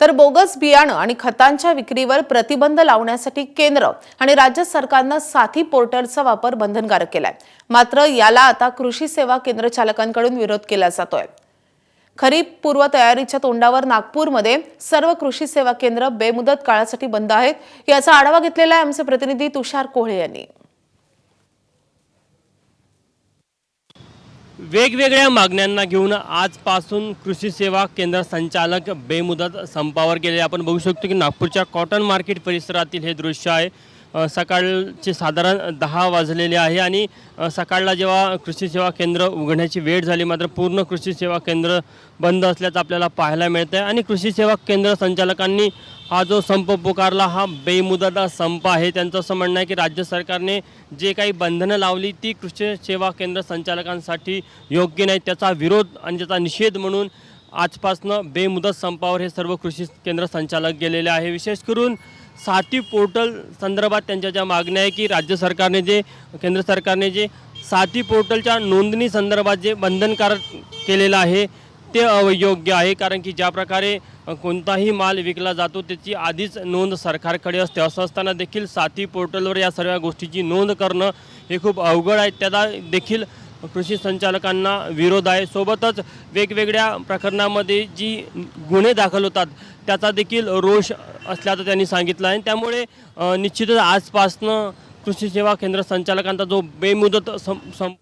तर बोगस बियाणं आणि खतांच्या विक्रीवर प्रतिबंध लावण्यासाठी केंद्र आणि राज्य सरकारनं साथी पोर्टलचा वापर बंधनकारक केलाय। मात्र याला आता कृषी सेवा केंद्र चालकांकडून विरोध केला जातोय। खरीप पूर्व तयारीच्या तोंडावर नागपूरमध्ये सर्व कृषी सेवा केंद्र बेमुदत काळासाठी बंद आहेत। याचा आढावा घेतलेला आहे आमचे प्रतिनिधी तुषार कोहळे यांनी। वेगवेगळ्या मागण्यांना घेऊन आजपासून कृषी सेवा केंद्र संचालक बेमुदत संपावर गेले। आपण बघू शकतो की नागपूरच्या कॉटन मार्केट परिसरातील हे दृश्य आहे। सकाळचे साधारण 10 वाजलेले आहे आणि सकाळला जेव्हा कृषी सेवा केंद्र उघडण्याची वेळ झाली मात्र पूर्ण कृषी सेवा केंद्र बंद असल्याचं आपल्याला पाहायला मिळतं आहे। आणि कृषी सेवा केंद्र संचालकांनी हा जो संप पुकारला हा बेमुदत संप आहे। त्यांचं असं म्हणणं आहे की राज्य सरकारने जे काही बंधनं लावली ती कृषी सेवा केंद्र संचालकांसाठी योग्य नाही, त्याचा विरोध आणि त्याचा निषेध म्हणून आजपासून बेमुदत संपावर हे सर्व कृषी केंद्र संचालक गेलेले आहे। विशेष करून साथी पोर्टल संदर्भात त्यांच्या ज्या मागण्या आहे की राज्य सरकारने केंद्र सरकारने जे साथी पोर्टलच्या नोंदणी संदर्भात जे बंधनकारक केलेलं आहे ते अयोग्य आहे। कारण की ज्या प्रकारे कोणताही माल विकला जातो त्याची आधीच नोंद सरकारकडे असते, असं असताना देखील साथी पोर्टलवर या सर्व गोष्टीची नोंद करणं हे खूप अवघड आहे। त्याला देखील कृषी संचालकांना विरोध आहे। सोबतच वेगवेगळ्या प्रकरणामध्ये जी गुन्हे दाखल होतात त्याचा देखील रोष असल्याचं त्यांनी सांगितलं आहे। त्यामुळे निश्चितच आजपासनं कृषी सेवा केंद्र संचालकांचा जो बेमुदत संप